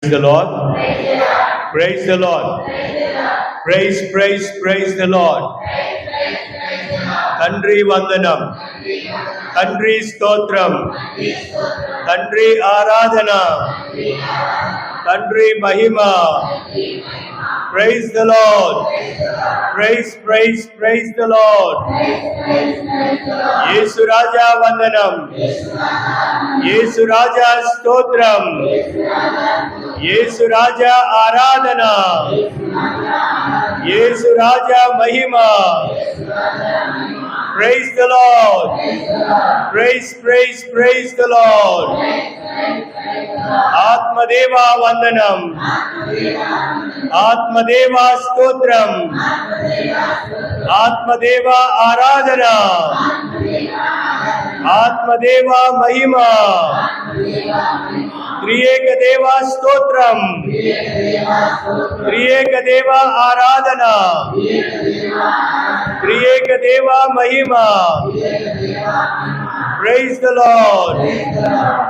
Praise the Lord. Praise the Lord. Praise the Lord. Tandri Vandanam. Tandri Stotram. Tandri Aradhana. Tandri Mahima. Praise the Lord. Praise the Lord. Yesu Raja Vandanam. Yesu Raja Stotram. Yesu Raja Aradhana. Yesu Raja Mahima. Praise the Lord. Praise the Lord. Atmadeva Vandanam. Atmadeva Stotram. Atmadeva Aradhana. Atmadeva Mahima. Triyeka Deva Stotram. Triyeka Deva Aradhana. Triyeka Deva Mahima. Praise the Lord.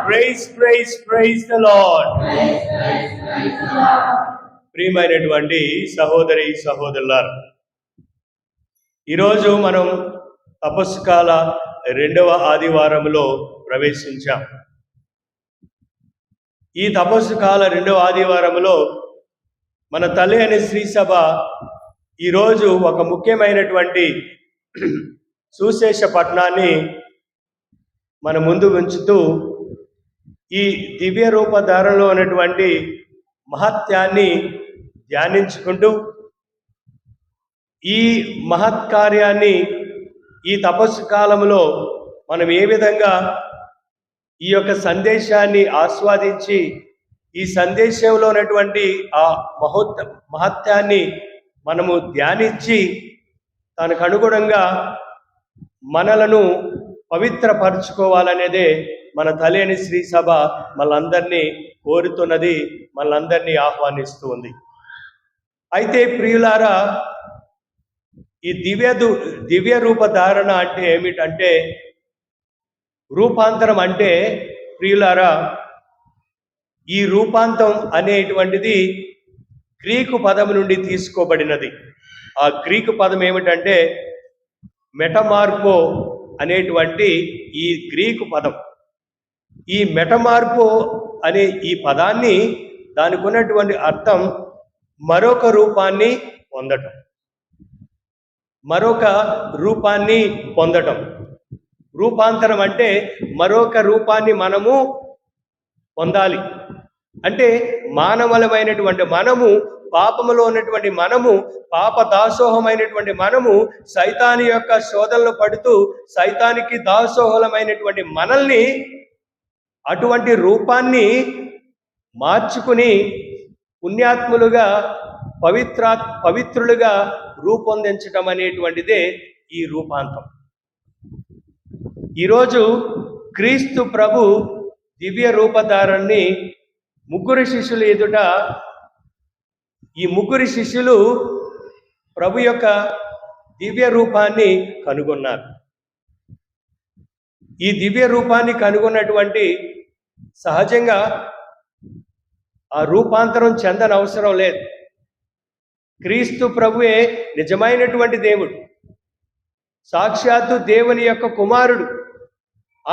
Praise the Lord. ప్రియమైనటువంటి సహోదరి సహోదరులారా, ఈరోజు మనం తపస్సు కాల 2వ ఆదివారంలో ప్రవేశించాం. ఈ తపస్సు కాల 2వ ఆదివారంలో మన తల్లి అనే శ్రీ సభ ఈరోజు ఒక ముఖ్యమైనటువంటి సుశేష పట్టణాన్ని మన ముందు ఉంచుతూ ఈ దివ్య రూపధారణలో ఉన్నటువంటి మహత్యాన్ని ధ్యానించుకుంటూ ఈ మహత్కార్యాన్ని ఈ తపస్సు కాలంలో మనం ఏ విధంగా ఈ యొక్క సందేశాన్ని ఆస్వాదించి ఈ సందేశంలో ఉన్నటువంటి ఆ మహత్యాన్ని మనము ధ్యానించి దానికి అనుగుణంగా మనలను పవిత్రపరచుకోవాలనేదే మన తల్లి అని శ్రీ సభ మనందరినీ కోరుతున్నది, మనందరినీ ఆహ్వానిస్తూ ఉంది. అయితే ప్రియులారా, ఈ దివ్య రూపధారణ అంటే ఏమిటంటే, రూపాంతరం అంటే ప్రియులారా, ఈ రూపాంతం అనేటువంటిది గ్రీకు పదం నుండి తీసుకోబడినది. ఆ గ్రీకు పదం ఏమిటంటే మెటమార్పో అనేటువంటి ఈ గ్రీకు పదం. ఈ మెటమార్పో అనే ఈ పదాన్ని, దానికి ఉన్నటువంటి అర్థం మరొక రూపాన్ని పొందటం, మరొక రూపాన్ని పొందటం. రూపాంతరం అంటే మరొక రూపాన్ని మనము పొందాలి. అంటే మానవులమైనటువంటి మనము, పాపములో ఉన్నటువంటి మనము, పాప దాసోహమైనటువంటి మనము, సైతాని యొక్క శోధనలు పడుతూ సైతానికి దాసోహలమైనటువంటి మనల్ని అటువంటి రూపాన్ని మార్చుకుని పుణ్యాత్ములుగా పవిత్రులుగా రూపొందించటం అనేటువంటిదే ఈ రూపాంతం. ఈరోజు క్రీస్తు ప్రభు దివ్య రూపధారాన్ని ముగ్గురు శిష్యులు ఎదుట, ఈ ముగ్గురు శిష్యులు ప్రభు యొక్క దివ్య రూపాన్ని కనుగొన్నారు. ఈ దివ్య రూపాన్ని కనుగొన్నటువంటి సహజంగా ఆ రూపాంతరం చెందని అవసరం లేదు. క్రీస్తు ప్రభువే నిజమైనటువంటి దేవుడు, సాక్షాత్తు దేవుని యొక్క కుమారుడు.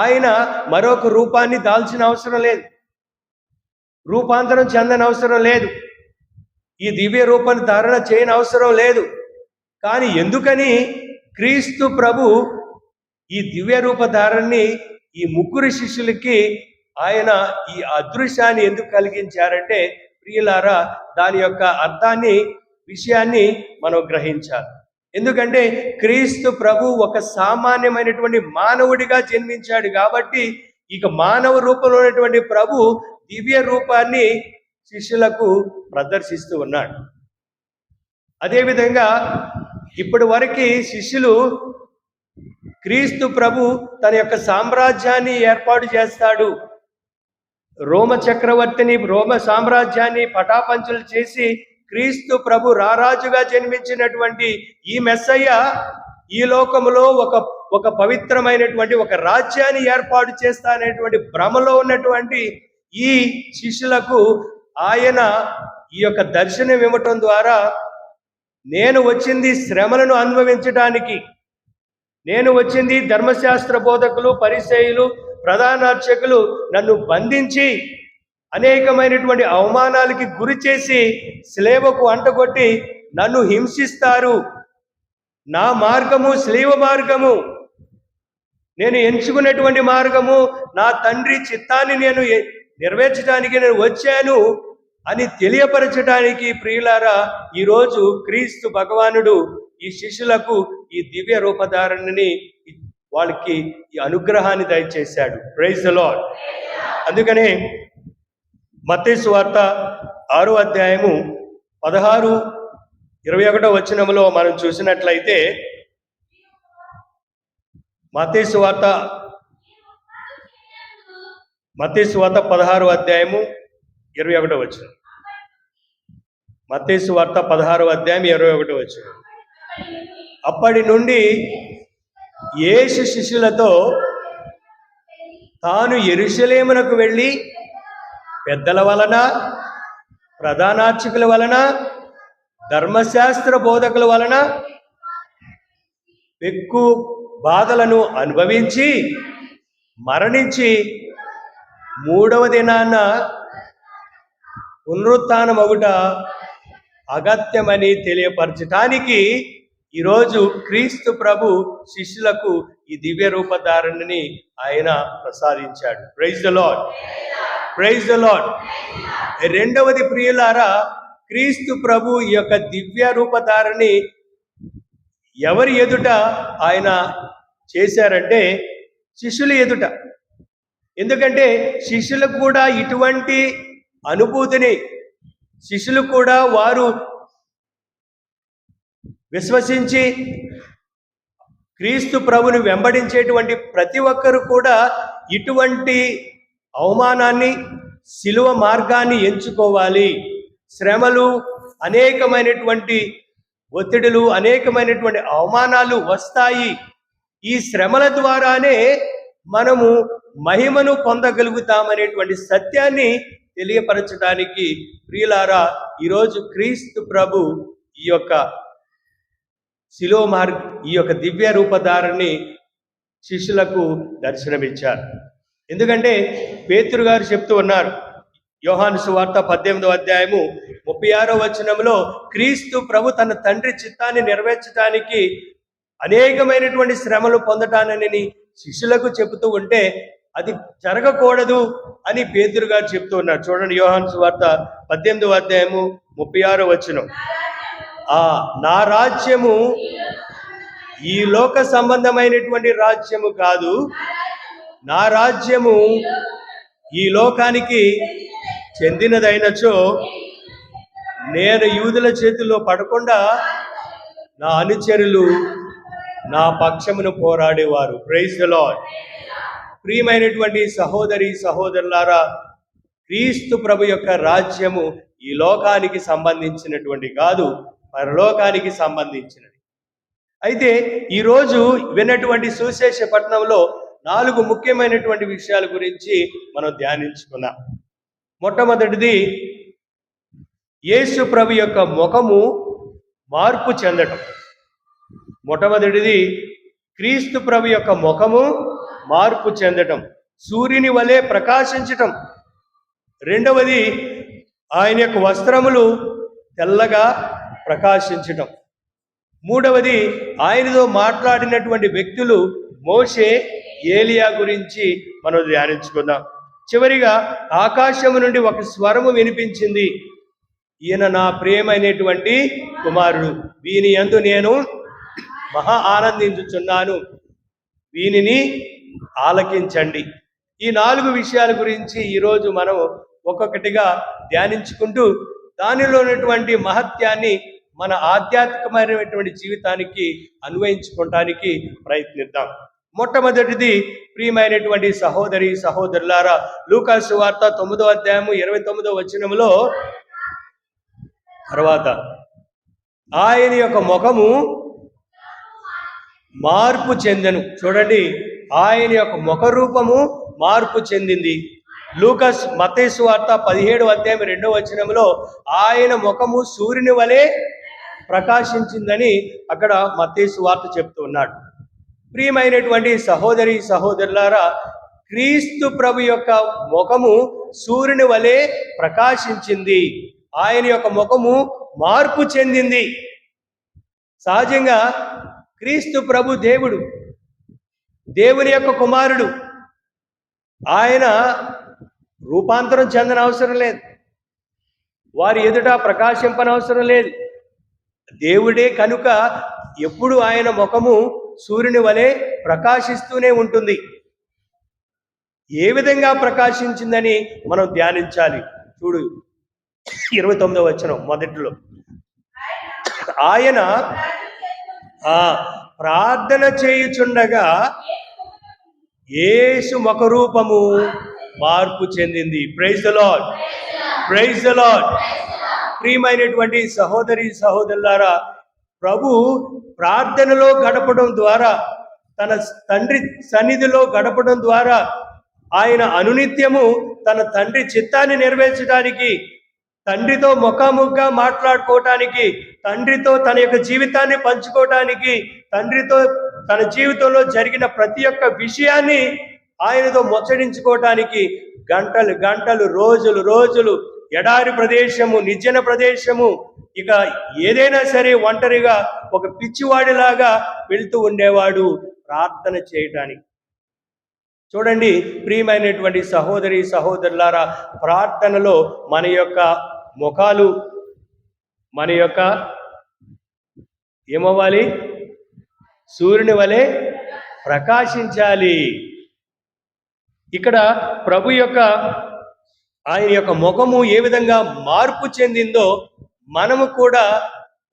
ఆయన మరొక రూపాన్ని దాల్చిన అవసరం లేదు, రూపాంతరం చెందని అవసరం లేదు, ఈ దివ్య రూపాన్ని ధారణ చేయని అవసరం లేదు. కానీ ఎందుకని క్రీస్తు ప్రభు ఈ దివ్య రూప ధారణని ఈ ముగ్గురు శిష్యులకి ఆయన ఈ అదృశ్యాన్ని ఎందుకు కలిగించారంటే, ప్రియులారా, దాని యొక్క అర్థాన్ని, విషయాన్ని మనం గ్రహించాలి. ఎందుకంటే క్రీస్తు ప్రభు ఒక సామాన్యమైనటువంటి మానవుడిగా జన్మించాడు కాబట్టి, ఇక మానవ రూపంలో ఉన్నటువంటి ప్రభు దివ్య రూపాన్ని శిష్యులకు ప్రదర్శిస్తూ ఉన్నాడు. అదేవిధంగా ఇప్పటి వరకు శిష్యులు క్రీస్తు ప్రభు తన యొక్క సామ్రాజ్యాన్ని ఏర్పాటు చేస్తాడు, రోమ చక్రవర్తిని, రోమ సామ్రాజ్యాన్ని పటాపంచలు చేసి క్రీస్తు ప్రభు రారాజుగా జన్మించినటువంటి ఈ మెస్సయ్య ఈ లోకములో ఒక పవిత్రమైనటువంటి ఒక రాజ్యాన్ని ఏర్పాటు చేస్తాననేటువంటి భ్రమలో ఉన్నటువంటి ఈ శిష్యులకు ఆయన ఈ యొక్క దర్శనం ఇవ్వటం ద్వారా నేను వచ్చింది శ్రమలను అనుభవించడానికి, నేను వచ్చింది ధర్మశాస్త్ర బోధకులు, పరిసయ్యులు, ప్రధానార్చకులు నన్ను బంధించి అనేకమైనటువంటి అవమానాలకి గురి చేసి స్లేవకు అంటగొట్టి నన్ను హింసిస్తారు. నా మార్గము స్లీవ మార్గము, నేను ఎంచుకున్నటువంటి మార్గము, నా తండ్రి చిత్తాన్ని నేను నెరవేర్చడానికి నేను వచ్చాను అని తెలియపరచడానికి ప్రియులారా ఈరోజు క్రీస్తు భగవానుడు ఈ శిష్యులకు ఈ దివ్య రూపధారణని వాళ్ళకి ఈ అనుగ్రహాన్ని దయచేశాడు. Praise the lord. అందుకనే మత్తయి సువార్త 6వ అధ్యాయము 16-21 వచనములో మనం చూసినట్లయితే, మత్తయి సువార్త 16వ అధ్యాయము 21 వచనం. మత్తయి సువార్త 16వ అధ్యాయం 21 వచనం. అప్పటి నుండి యేసు శిష్యులతో తాను యెరూషలేమునకు వెళ్ళి పెద్దల వలన, ప్రధానార్చకుల వలన, ధర్మశాస్త్ర బోధకుల వలన ఎక్కువ బాధలను అనుభవించి మరణించి 3వ దినాన పునరుత్థానమగుట అగత్యమని తెలియపరచటానికి ఈరోజు క్రీస్తు ప్రభు శిష్యులకు ఈ దివ్య రూపధారణని ఆయన ప్రసాదించాడు. Praise the lord. Praise the Lord. రెండవది ప్రియులారా, క్రీస్తు ప్రభు ఈ యొక్క దివ్య రూపధారణని ఎవరి ఎదుట ఆయన చేశారంటే శిష్యుల ఎదుట. ఎందుకంటే శిష్యులకు కూడా ఇటువంటి అనుభూతిని, శిష్యులు కూడా వారు విశ్వసించి క్రీస్తు ప్రభుని వెంబడించేటువంటి ప్రతి ఒక్కరు కూడా ఇటువంటి అవమానాన్ని, శిలువ మార్గాన్ని ఎంచుకోవాలి. శ్రమలు, అనేకమైనటువంటి ఒత్తిడులు, అనేకమైనటువంటి అవమానాలు వస్తాయి. ఈ శ్రమల ద్వారానే మనము మహిమను పొందగలుగుతామనేటువంటి సత్యాన్ని తెలియపరచడానికి ప్రియులారా ఈరోజు క్రీస్తు ప్రభు ఈ యొక్క శిలువ ఈ యొక్క దివ్య రూపధారణని శిష్యులకు దర్శనమిచ్చారు. ఎందుకంటే పేతురు గారు చెప్తూ ఉన్నారు, యోహాను సువార్త 18వ అధ్యాయము 36వ వచనంలో, క్రీస్తు ప్రభు తన తండ్రి చిత్తాన్ని నెరవేర్చడానికి అనేకమైనటువంటి శ్రమలు పొందటానని శిష్యులకు చెబుతూ ఉంటే అది జరగకూడదు అని పేతురు గారు చెప్తూ ఉన్నారు. చూడండి, యోహాను సువార్త 18వ అధ్యాయము 36వ వచనం. నా రాజ్యము ఈ లోక సంబంధమైనటువంటి రాజ్యము కాదు, నా రాజ్యము ఈ లోకానికి చెందినదైనచో నేను యూదుల చేతుల్లో పడకుండా నా అనుచరులు నా పక్షమును పోరాడేవారు. Praise the lord. ప్రియమైనటువంటి సహోదరి సహోదరులారా, క్రీస్తు ప్రభు యొక్క రాజ్యము ఈ లోకానికి సంబంధించినటువంటి కాదు, పరలోకానికి సంబంధించినది. అయితే ఈరోజు విన్నటువంటి సువిశేష పట్టణంలో 4 ముఖ్యమైనటువంటి విషయాల గురించి మనం ధ్యానించుకున్నాం. మొట్టమొదటిది, యేసు ప్రభు యొక్క ముఖము మార్పు చెందటం. మొట్టమొదటిది క్రీస్తు ప్రభు యొక్క ముఖము మార్పు చెందటం, సూర్యుని వలె ప్రకాశించటం. రెండవది, ఆయన యొక్క వస్త్రములు తెల్లగా ప్రకాశించటం. మూడవది, ఆయనతో మాట్లాడినటువంటి వ్యక్తులు మోషే, ఏలియా గురించి మనం ధ్యానించుకుందాం. చివరిగా ఆకాశము నుండి ఒక స్వరము వినిపించింది, ఈయన నా ప్రియమైనటువంటి కుమారుడు, వీని యందు నేను మహా ఆనందించుచున్నాను, వీనిని ఆలకించండి. ఈ 4 విషయాల గురించి ఈరోజు మనం ఒక్కొక్కటిగా ధ్యానించుకుంటూ దానిలో ఉన్నటువంటి మహత్యాన్ని మన ఆధ్యాత్మికమైనటువంటి జీవితానికి అన్వయించుకోవటానికి ప్రయత్నిద్దాం. మొట్టమొదటిది, ప్రియమైనటువంటి సహోదరి సహోదరులారా, లూకా సువార్త 9వ అధ్యాయము 29వ వచనములో, తర్వాత ఆయన యొక్క ముఖము మార్పు చెందెను. చూడండి, ఆయన యొక్క ముఖ రూపము మార్పు చెందింది. లూకాస్ మత్తయి సువార్త 17వ అధ్యాయం 2వ వచనంలో ఆయన ముఖము సూర్యుని వలె ప్రకాశించిందని అక్కడ మత్తయి సువార్త చెప్తూ ఉన్నాడు. ప్రియమైనటువంటి సహోదరి సహోదరులారా, క్రీస్తు ప్రభు యొక్క ముఖము సూర్యుని వలె ప్రకాశించింది. ఆయన యొక్క ముఖము మార్పు చెందింది. సహజంగా క్రీస్తు ప్రభు దేవుడు, దేవుని యొక్క కుమారుడు. ఆయన రూపాంతరం చెందన అవసరం లేదు, వారి ఎదుట ప్రకాశింపనవసరం లేదు. దేవుడే కనుక ఎప్పుడు ఆయన ముఖము సూర్యుని వలె ప్రకాశిస్తూనే ఉంటుంది. ఏ విధంగా ప్రకాశించిందని మనం ధ్యానించాలి. చూడు 29వ వచనం మొదటిలో, ఆయన ప్రార్థన చేయుచుండగా యేసు ముఖ రూపము మార్పు చెందింది. Praise the lord, praise the lord. ప్రియమైనటువంటి సహోదరి సహోదరులారా, ప్రభు ప్రార్థనలో గడపడం ద్వారా, తన తండ్రి సన్నిధిలో గడపడం ద్వారా, ఆయన అనునిత్యము తన తండ్రి చిత్తాన్ని నెరవేర్చడానికి, తండ్రితో ముఖాముఖిగా మాట్లాడుకోవటానికి, తండ్రితో తన యొక్క జీవితాన్ని పంచుకోవటానికి, తండ్రితో తన జీవితంలో జరిగిన ప్రతి ఒక్క విషయాన్ని ఆయనతో ముచ్చరించుకోవటానికి గంటలు గంటలు, రోజులు రోజులు, ఎడారి ప్రదేశము, నిర్జన ప్రదేశము, ఇక ఏదైనా సరే ఒంటరిగా ఒక పిచ్చివాడిలాగా వెళ్తూ ఉండేవాడు ప్రార్థన చేయటానికి. చూడండి ప్రియమైనటువంటి సహోదరి సహోదరులారా, ప్రార్థనలో మన యొక్క ముఖాలు, మన యొక్క ఏమవ్వాలి? సూర్యుని వలె ప్రకాశించాలి. ఇక్కడ ప్రభు యొక్క ఆయన యొక్క ముఖము ఏ విధంగా మార్పు చెందిందో, మనము కూడా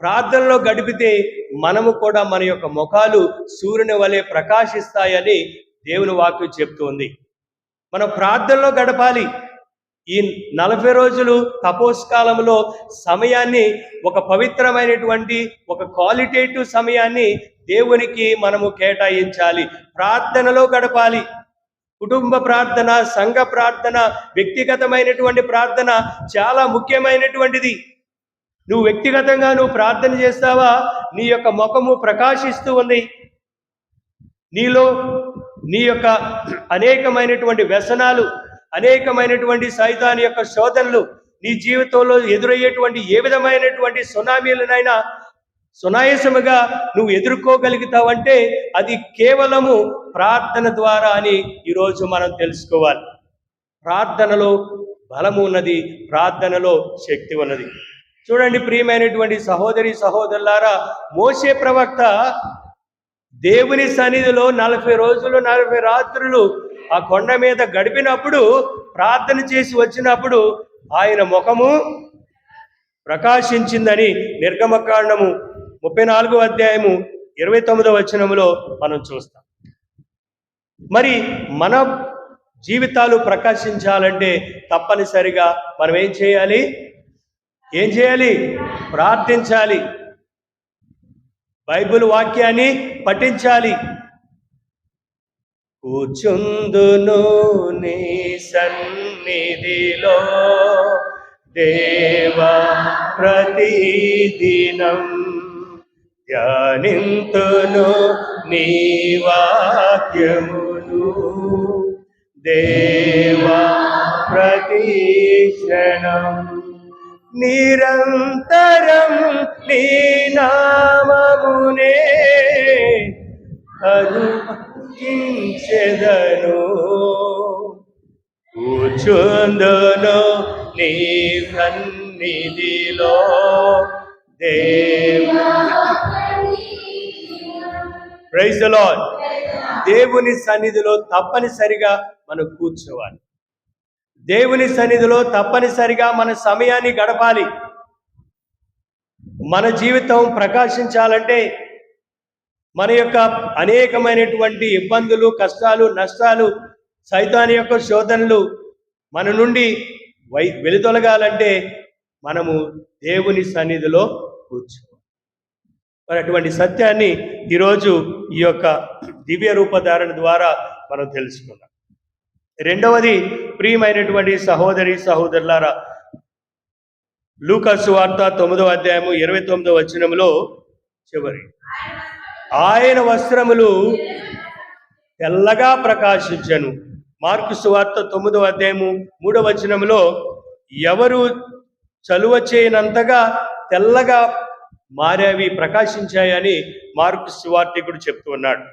ప్రార్థనలో గడిపితే మనము కూడా మన యొక్క ముఖాలు సూర్యుని వలె ప్రకాశిస్తాయని దేవుని వాక్యం చెప్తోంది. మనం ప్రార్థనలో గడపాలి. ఈ 40 రోజులు తపోస్కాలంలో సమయాన్ని, ఒక పవిత్రమైనటువంటి ఒక క్వాలిటేటివ్ సమయాన్ని దేవునికి మనము కేటాయించాలి. ప్రార్థనలో గడపాలి. కుటుంబ ప్రార్థన, సంఘ ప్రార్థన, వ్యక్తిగతమైనటువంటి ప్రార్థన చాలా ముఖ్యమైనటువంటిది. నువ్వు వ్యక్తిగతంగా ప్రార్థన చేస్తావా? నీ యొక్క ముఖము ప్రకాశిస్తూ ఉంది. నీలో నీ యొక్క అనేకమైనటువంటి వ్యసనాలు, అనేకమైనటువంటి సైతాన్ యొక్క శోధనలు, నీ జీవితంలో ఎదురయ్యేటువంటి ఏ విధమైనటువంటి సునామీలనైనా సునాయాసముగా నువ్వు ఎదుర్కోగలుగుతావంటే అది కేవలము ప్రార్థన ద్వారా అని ఈరోజు మనం తెలుసుకోవాలి. ప్రార్థనలో బలము ఉన్నది, ప్రార్థనలో శక్తి ఉన్నది. చూడండి ప్రియమైనటువంటి సహోదరి సహోదరులారా, మోషే ప్రవక్త దేవుని సన్నిధిలో 40 రోజులు 40 రాత్రులు ఆ కొండ మీద గడిపినప్పుడు, ప్రార్థన చేసి వచ్చినప్పుడు ఆయన ముఖము ప్రకాశించిందని నిర్గమకాండము 34వ అధ్యాయము 29వ వచనములో మనం చూస్తాం. మరి మన జీవితాలు ప్రకాశించాలంటే తప్పనిసరిగా మనం ఏం చేయాలి? ప్రార్థించాలి. బైబిల్ వాక్యాన్ని పఠించాలి. కూర్చుందును నీ సన్నిధిలో దేవా ప్రతిదినం, ధ్యానింతును నీ వాక్యమును దేవా ప్రతిక్షణం, నిరంతరం నీ నామమునే అనుకీర్తించెదను, కూర్చుందును నీ సన్నిధిలో దేవా. Praise the Lord. దేవుని సన్నిధిలో తప్పనిసరిగా మనం కూర్చోవాలి. దేవుని సన్నిధిలో తప్పనిసరిగా మన సమయాన్ని గడపాలి. మన జీవితం ప్రకాశించాలంటే మన యొక్క అనేకమైనటువంటి ఇబ్బందులు, కష్టాలు, నష్టాలు, సైతాను యొక్క శోధనలు మన నుండి వెలుతొలగాలంటే మనము దేవుని సన్నిధిలో కూర్చోవాలి. మరి అటువంటి సత్యాన్ని ఈరోజు ఈ యొక్క దివ్య రూపధారణ ద్వారా మనం తెలుసుకున్నాం. రెండవది, ప్రియమైనటువంటి సహోదరి సహోదరులారా, లూకా సువార్త 9వ అధ్యాయము 29వ వచనములో చివరి, ఆయన వస్త్రములు తెల్లగా ప్రకాశించెను. మార్కు సువార్త 9వ అధ్యాయము 3వ వచనములో, ఎవరు చలువ చేయనంతగా తెల్లగా మారేవి, ప్రకాశించాయని మార్కు సువార్తికుడు చెప్తూ ఉన్నాడు.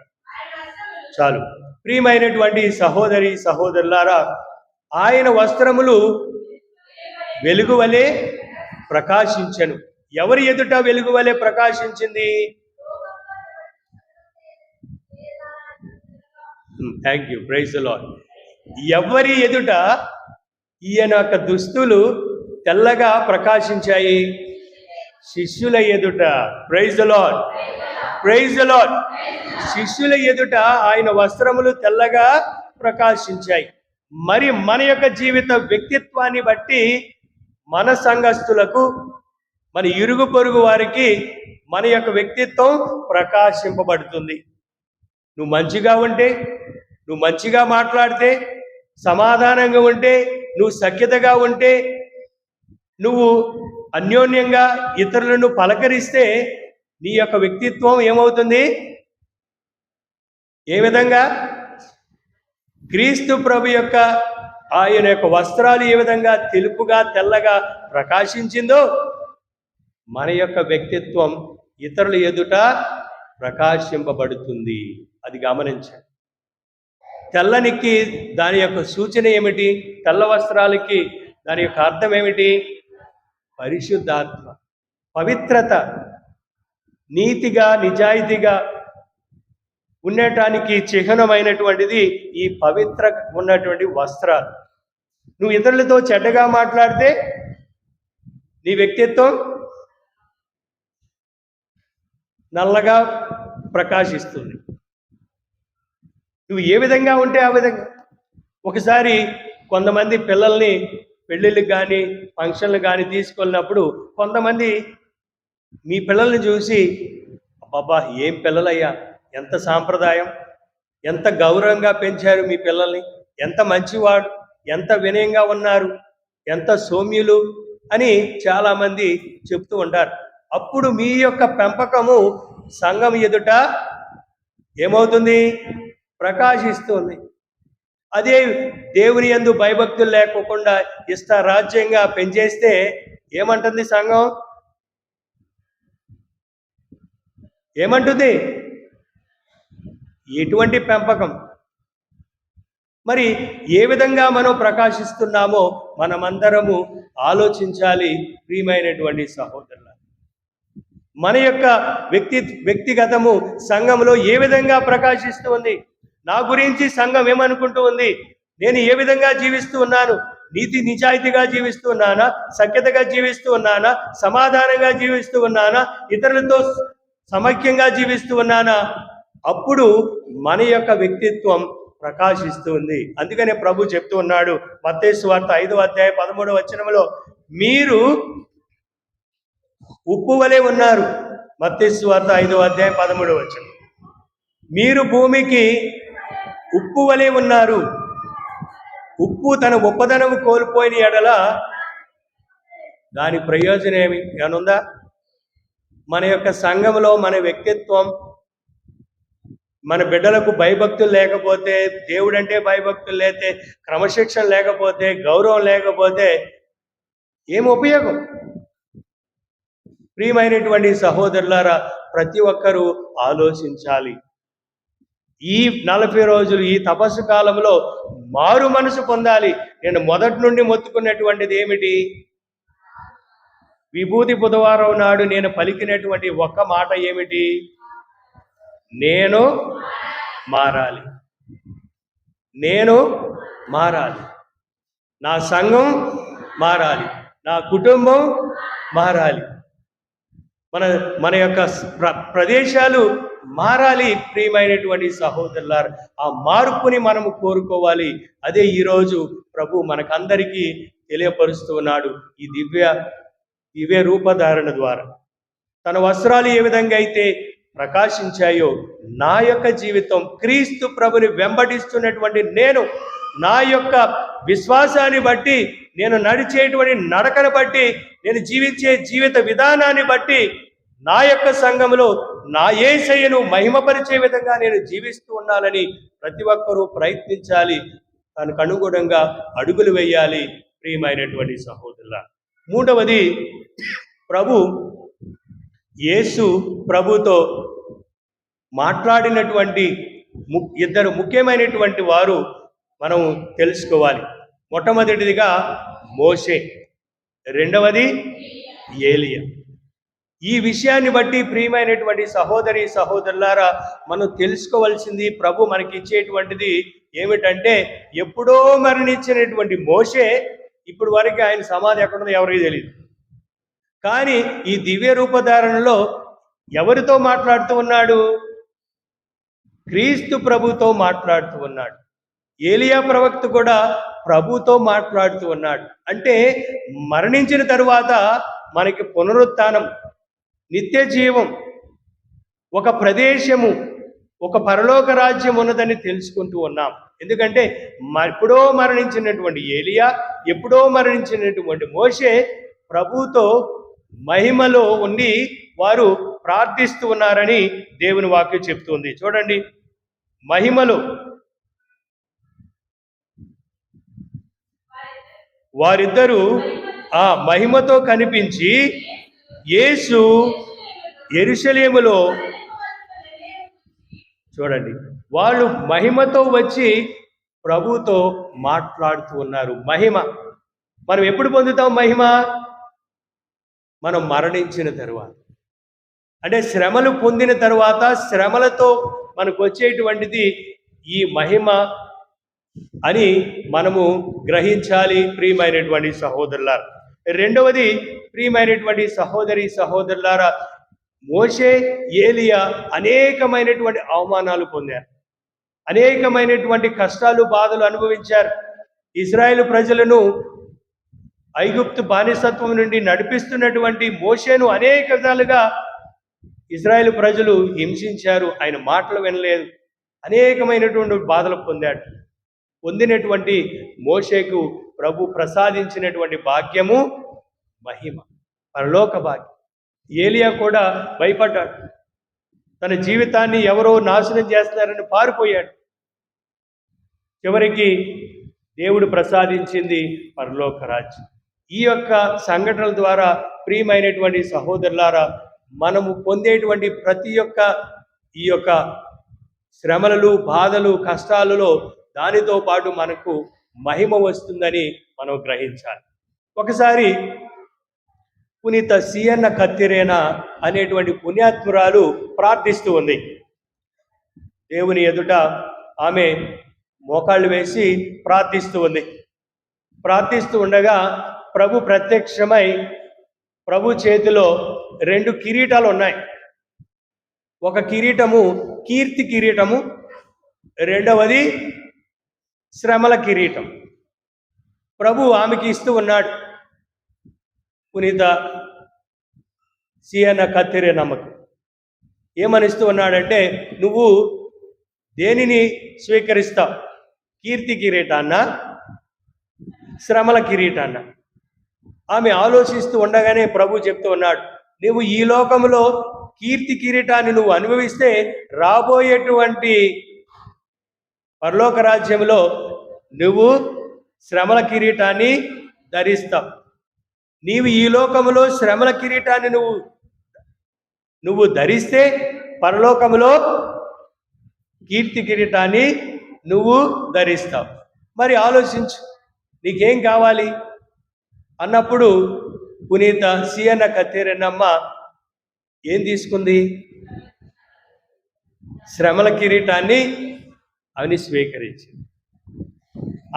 చాలు. ప్రియమైనటువంటి సహోదరి సహోదరులారా, ఆయన వస్త్రములు వెలుగు వలె ప్రకాశించెను. ఎవరి ఎదుట వెలుగు వలె ప్రకాశించింది? Thank you, praise the lord. ఎవరి ఎదుట ఈయన యొక్క దుస్తులు తెల్లగా ప్రకాశించాయి? శిష్యుల ఎదుట. Praise the lord, praise the lord. శిష్యుల ఎదుట ఆయన వస్త్రములు తెల్లగా ప్రకాశించాయి. మరి మన యొక్క జీవిత వ్యక్తిత్వాన్ని బట్టి మన సంఘస్థులకు, మన ఇరుగు పొరుగు వారికి మన యొక్క వ్యక్తిత్వం ప్రకాశింపబడుతుంది. నువ్వు మంచిగా ఉంటే, నువ్వు మంచిగా మాట్లాడితే, సమాధానంగా ఉంటే, నువ్వు సఖ్యతగా ఉంటే, నువ్వు అన్యోన్యంగా ఇతరులను పలకరిస్తే నీ యొక్క వ్యక్తిత్వం ఏమవుతుంది? ఏ విధంగా? క్రీస్తు ప్రభు యొక్క ఆయన యొక్క వస్త్రాలు ఏ విధంగా తెలుపుగా తెల్లగా ప్రకాశించిందో మన యొక్క వ్యక్తిత్వం ఇతరుల ఎదుట ప్రకాశింపబడుతుంది. అది గమనించండి. తెల్లనికి దాని యొక్క సూచన ఏమిటి? తెల్ల వస్త్రాలకి దాని యొక్క అర్థం ఏమిటి? పరిశుద్ధాత్మ, పవిత్రత, నీతిగా నిజాయితీగా ఉండటానికి చిహ్నమైనటువంటిది ఈ పవిత్ర ఉన్నటువంటి వస్త్రాలు. నువ్వు ఇతరులతో చెడ్డగా మాట్లాడితే నీ వ్యక్తిత్వం నల్లగా ప్రకాశిస్తుంది. నువ్వు ఏ విధంగా ఉంటే ఆ విధంగా. ఒకసారి కొంతమంది పిల్లల్ని పెళ్ళిళ్ళకి కానీ ఫంక్షన్లు కానీ తీసుకెళ్ళినప్పుడు కొంతమంది మీ పిల్లల్ని చూసి, అబ్బాబా ఏం పిల్లలయ్యా, ఎంత సాంప్రదాయం, ఎంత గౌరవంగా పెంచారు మీ పిల్లల్ని, ఎంత మంచివాడు, ఎంత వినయంగా ఉన్నారు, ఎంత సౌమ్యులు అని చాలామంది చెప్తూ ఉంటారు. అప్పుడు మీ యొక్క పెంపకము సంఘం ఎదుట ఏమవుతుంది? ప్రకాశిస్తుంది. అదే దేవుని యందు భయభక్తులు లేకోకుండా ఇష్టారాజ్యంగా పెంచేస్తే ఏమంటుంది సంఘం? ఏమంటుంది? ఎటువంటి పెంపకం? మరి ఏ విధంగా మనం ప్రకాశిస్తున్నామో మనమందరము ఆలోచించాలి. ప్రియమైనటువంటి సహోదరుల, మన యొక్క వ్యక్తిగతము సంఘంలో ఏ విధంగా ప్రకాశిస్తుంది? నా గురించి సంఘం ఏమనుకుంటూ ఉంది? నేను ఏ విధంగా జీవిస్తూ ఉన్నాను? నీతి నిజాయితీగా జీవిస్తూ ఉన్నానా? సఖ్యతగా జీవిస్తూ ఉన్నానా? సమాధానంగా జీవిస్తూ ఉన్నానా? ఇతరులతో సమైక్యంగా జీవిస్తూ ఉన్నానా? అప్పుడు మన యొక్క వ్యక్తిత్వం ప్రకాశిస్తుంది. అందుకనే ప్రభు చెప్తూ ఉన్నాడు మత్తయి సువార్త 5వ అధ్యాయం 13వ వచనంలో, మీరు ఉప్పు వలె ఉన్నారు. మత్తయి సువార్త 5వ అధ్యాయం 13వ వచనం. మీరు భూమికి ఉప్పు వలె ఉన్నారు. ఉప్పు తన గొప్పదనము కోల్పోయిన ఎడల దాని ప్రయోజనం ఏమనుందా? మన యొక్క సంఘంలో మన వ్యక్తిత్వం, మన బిడ్డలకు భయభక్తులు లేకపోతే, దేవుడంటే భయభక్తులు లేతే, క్రమశిక్షణ లేకపోతే, గౌరవం లేకపోతే ఏం ఉపయోగం? ప్రియమైనటువంటి సహోదరులారా, ప్రతి ఒక్కరూ ఆలోచించాలి. ఈ 40 రోజులు ఈ తపస్సు కాలంలో మారు మనసు పొందాలి. నేను మొదటి నుండి మొత్తుకున్నటువంటిది ఏమిటి? విభూతి బుధవారం నాడు నేను పలికినటువంటి ఒక్క మాట ఏమిటి? నేను మారాలి, నేను మారాలి, నా సంఘం మారాలి, నా కుటుంబం మారాలి, మన యొక్క ప్రదేశాలు మారాలి. ప్రియమైనటువంటి సహోదరులారా, ఆ మార్పుని మనము కోరుకోవాలి. అదే ఈరోజు ప్రభు మనకందరికీ తెలియపరుస్తూ ఉన్నాడు ఈ దివ్య రూపధారణ ద్వారా. తన వస్త్రాలు ఏ విధంగా అయితే ప్రకాశించాయో, నా యొక్క జీవితం క్రీస్తు ప్రభుని వెంబడిస్తున్నటువంటి నేను నా యొక్క విశ్వాసాన్ని బట్టి, నేను నడిచేటువంటి నడకను బట్టి, నేను జీవించే జీవిత విధానాన్ని బట్టి నా యొక్క సంఘంలో నా యేసయ్యను మహిమపరిచే విధంగా నేను జీవిస్తూ ఉండాలని ప్రతి ఒక్కరూ ప్రయత్నించాలి. దానికి అనుగుణంగా అడుగులు వేయాలి. ప్రియమైనటువంటి సహోదరుల, మూడవది, యేసు ప్రభుతో మాట్లాడినటువంటి ఇద్దరు ముఖ్యమైనటువంటి వారు మనం తెలుసుకోవాలి. మొట్టమొదటిదిగా మోషే, రెండవది ఏలియా. ఈ విషయాన్ని బట్టి ప్రియమైనటువంటి సహోదరి సహోదరులారా, మనం తెలుసుకోవాల్సింది, ప్రభు మనకి ఇచ్చేటువంటిది ఏమిటంటే, ఎప్పుడో మరణించినటువంటి మోషే ఇప్పుడు వరకు ఆయన సమాధి ఎక్కడుందో ఎవరికి తెలియదు. కానీ ఈ దివ్య రూపధారణలో ఎవరితో మాట్లాడుతూ ఉన్నాడు? క్రీస్తు ప్రభుతో మాట్లాడుతూ ఉన్నాడు. ఏలియా ప్రవక్త కూడా ప్రభుతో మాట్లాడుతూ ఉన్నాడు. అంటే మరణించిన తరువాత మనకి పునరుత్థానం, నిత్య జీవం, ఒక ప్రదేశము, ఒక పరలోక రాజ్యం ఉన్నదని తెలుసుకుంటూ ఉన్నాం. ఎందుకంటే ఎప్పుడో మరణించినటువంటి ఏలియా, ఎప్పుడో మరణించినటువంటి మోషే ప్రభుతో మహిమలో ఉండి వారు ప్రార్థిస్తూ ఉన్నారని దేవుని వాక్యం చెప్తుంది. చూడండి, మహిమలో వారిద్దరూ ఆ మహిమతో కనిపించి, యేసు యెరూషలేములో, చూడండి, వాళ్ళు మహిమతో వచ్చి ప్రభుతో మాట్లాడుతూ ఉన్నారు. మహిమ మనం ఎప్పుడు పొందుతాం? మహిమ మనం మరణించిన తరువాత, అంటే శ్రమలు పొందిన తరువాత, శ్రమలతో మనకు వచ్చేటువంటిది ఈ మహిమ అని మనము గ్రహించాలి. ప్రియమైనటువంటి సహోదరులారా, రెండవది, ప్రియమైనటువంటి సహోదరి సహోదరులారా, మోషే, ఏలియా అనేకమైనటువంటి అవమానాలు పొందారు, అనేకమైనటువంటి కష్టాలు బాధలు అనుభవించారు. ఇశ్రాయేలు ప్రజలను ఐగుప్తు బానిసత్వం నుండి నడిపిస్తున్నటువంటి మోషేను అనేక విధాలుగా ఇశ్రాయేలు ప్రజలు హింసించారు. ఆయన మాటలు వినలేదు, అనేకమైనటువంటి బాధలు పొందాడు. పొందినటువంటి మోషేకు ప్రభు ప్రసాదించినటువంటి భాగ్యము మహిమ, పరలోక భాగ్యం. ఏలియా కూడా భయపడ్డాడు, తన జీవితాన్ని ఎవరో నాశనం చేస్తున్నారని పారిపోయాడు. చివరికి దేవుడు ప్రసాదించింది పరలోక రాజ్యం. ఈ యొక్క సంఘటనల ద్వారా ప్రియమైనటువంటి సహోదరులారా, మనము పొందేటువంటి ప్రతి ఒక్క ఈ యొక్క శ్రమలు, బాధలు, కష్టాలలో దానితో పాటు మనకు మహిమ వస్తుందని మనం గ్రహించాలి. ఒకసారి పునీత సియన్న కత్తిరేన అనేటువంటి పుణ్యాత్మురాలు ప్రార్థిస్తూ ఉంది. దేవుని ఎదుట ఆమె మోకాళ్ళు వేసి ప్రార్థిస్తూ ఉంది. ప్రార్థిస్తూ ఉండగా ప్రభు ప్రత్యక్షమై, ప్రభు చేతిలో 2 కిరీటాలు ఉన్నాయి. ఒక కిరీటము కీర్తి కిరీటము, రెండవది శ్రమల కిరీటం. ప్రభు ఆమెకి ఇస్తూ ఉన్నాడు. పునీత సియన్న కత్తిరేనమ్మకు ఏమనిస్తూ ఉన్నాడంటే, నువ్వు దేనిని స్వీకరిస్తావు? కీర్తి కిరీటాన్న, శ్రమల కిరీటాన్న? ఆమె ఆలోచిస్తూ ఉండగానే ప్రభు చెప్తూ ఉన్నాడు, నువ్వు ఈ లోకంలో కీర్తి కిరీటాన్ని నువ్వు అనుభవిస్తే రాబోయేటువంటి పరలోక రాజ్యంలో నువ్వు శ్రమల కిరీటాన్ని ధరిస్తావు. నీవు ఈ లోకములో శ్రమల కిరీటాన్ని నువ్వు ధరిస్తే పరలోకములో కీర్తి కిరీటాన్ని నువ్వు ధరిస్తావు. మరి ఆలోచించు, నీకేం కావాలి అన్నప్పుడు పునీత సియన్న కత్తిరేనమ్మ ఏం తీసుకుంది? శ్రమల కిరీటాన్ని ఆమె స్వీకరించింది.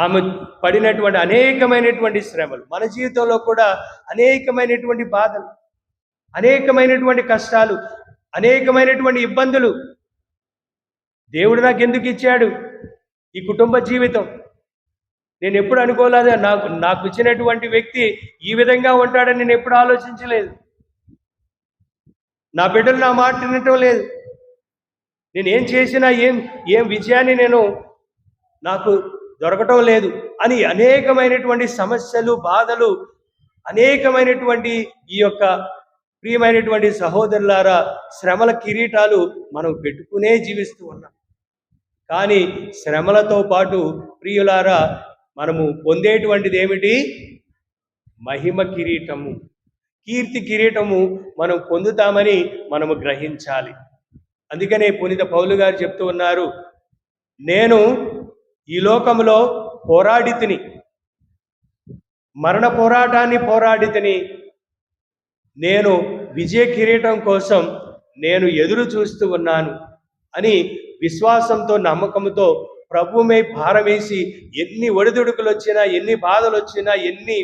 ఆమె పడినటువంటి అనేకమైనటువంటి శ్రమలు, మన జీవితంలో కూడా అనేకమైనటువంటి బాధలు, అనేకమైనటువంటి కష్టాలు, అనేకమైనటువంటి ఇబ్బందులు దేవుడు నాకు ఎందుకు ఇచ్చాడు ఈ కుటుంబ జీవితం? నేను ఎప్పుడు అనుకోలేదు నాకు ఇచ్చినటువంటి వ్యక్తి ఈ విధంగా ఉంటాడని నేను ఎప్పుడు ఆలోచించలేదు. నా బిడ్డలు నా మాట వినటం లేదు. నేను ఏం చేసినా ఏం విజయాన్ని నాకు దొరకటం లేదు అని అనేకమైనటువంటి సమస్యలు, బాధలు, అనేకమైనటువంటి ఈ యొక్క ప్రియమైనటువంటి సహోదరులారా, శ్రమల కిరీటాలు మనం పెట్టుకునే జీవిస్తూ ఉన్నాం. కానీ శ్రమలతో పాటు ప్రియులారా మనము పొందేటువంటిది ఏమిటి? మహిమ కిరీటము, కీర్తి కిరీటము మనం పొందుతామని మనము గ్రహించాలి. అందుకనే పునీత పౌలు గారు చెప్తూ ఉన్నారు, నేను ఈ లోకంలో పోరాడితిని, మరణ పోరాటాన్ని పోరాడితిని, నేను విజయ కిరీటం కోసం నేను ఎదురు చూస్తూ ఉన్నాను అని విశ్వాసంతో, నమ్మకంతో ప్రభువుమే భారం వేసి ఎన్ని ఒడిదుడుకులు వచ్చినా, ఎన్ని బాధలు వచ్చినా, ఎన్ని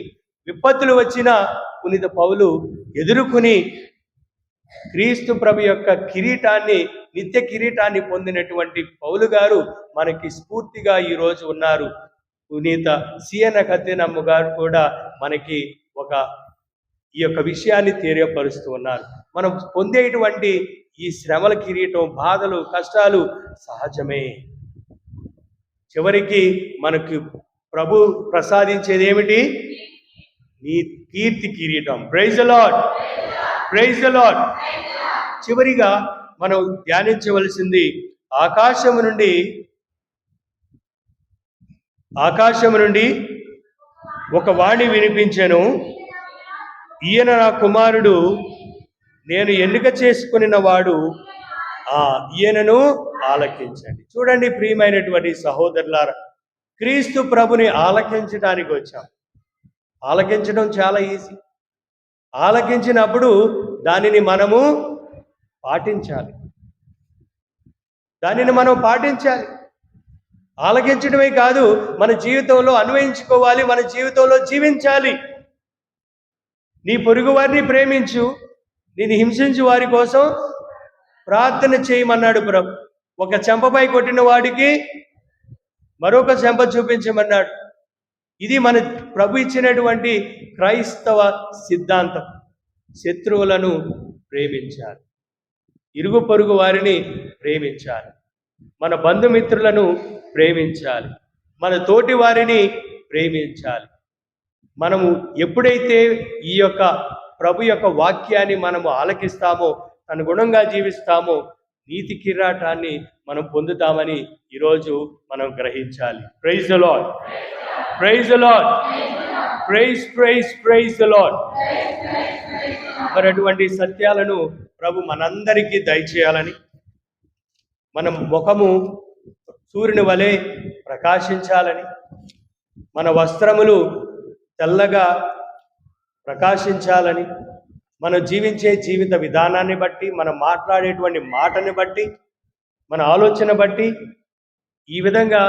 విపత్తులు వచ్చినా పునీత పౌలు ఎదుర్కొని క్రీస్తు ప్రభు యొక్క కిరీటాన్ని, నిత్య కిరీటాన్ని పొందినటువంటి పౌలు గారు మనకి స్ఫూర్తిగా ఈరోజు ఉన్నారు. పునీత సియన కత్తెనమ్మ గారు కూడా మనకి ఈ యొక్క విషయాన్ని తెలియపరుస్తూ ఉన్నారు. మనం పొందేటువంటి ఈ శ్రమల కిరీటం, బాధలు, కష్టాలు సహజమే. చివరికి మనకు ప్రభు ప్రసాదించేది ఏమిటి? నీ కీర్తి కిరీటం. Praise the lord, praise the Lord. చివరిగా మనం ధ్యానించవలసింది ఆకాశము నుండి ఒక వాణి వినిపించెను, ఈయన నా కుమారుడు, నేను ఎన్నిక చేసుకున్న వాడు, ఈయనను ఆలకించండి. చూడండి ప్రియమైనటువంటి సహోదరులారా, క్రీస్తు ప్రభుని ఆలకించడానికి వచ్చాం. ఆలకించడం చాలా ఈజీ. ఆలకించినప్పుడు దానిని మనము పాటించాలి. ఆలకించడమే కాదు, మన జీవితంలో అన్వయించుకోవాలి, మన జీవితంలో జీవించాలి. నీ పొరుగు వారిని ప్రేమించు, నేను హింసించు వారి కోసం ప్రార్థన చేయమన్నాడు ప్రభు. ఒక చెంపపై కొట్టిన వాడికి మరొక చెంప చూపించమన్నాడు. ఇది మన ప్రభు ఇచ్చినటువంటి క్రైస్తవ సిద్ధాంతం. శత్రువులను ప్రేమించాలి, ఇరుగు పొరుగు వారిని ప్రేమించాలి, మన బంధుమిత్రులను ప్రేమించాలి, మన తోటి వారిని ప్రేమించాలి. మనము ఎప్పుడైతే ఈ యొక్క ప్రభు యొక్క వాక్యాన్ని మనము ఆలకిస్తామో, అనుగుణంగా జీవిస్తామో, నీతి కిరీటాన్ని మనం పొందుతామని ఈరోజు మనం గ్రహించాలి. Praise the lord, praise the lord, praise praise praise the Lord. మరి అటువంటి సత్యాలను ప్రభు మనందరికీ దయచేయాలని, మన ముఖము సూర్యుని వలె ప్రకాశించాలని, మన వస్త్రములు తెల్లగా ప్రకాశించాలని, మనం జీవించే జీవిత విధానాన్ని బట్టి, మనం మాట్లాడేటువంటి మాటని బట్టి, మన ఆలోచన బట్టి ఈ విధంగా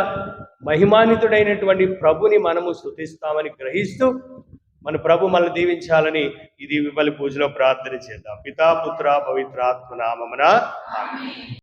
మహిమాన్వితుడైనటువంటి ప్రభుని మనము స్తుతిస్తామని గ్రహిస్తూ మన ప్రభు మనల్ని దీవించాలని ఈ దీవెబలి పూజలో ప్రార్థన చేద్దాం. పితా పుత్ర పవిత్రాత్మ నామమున ఆమేన్.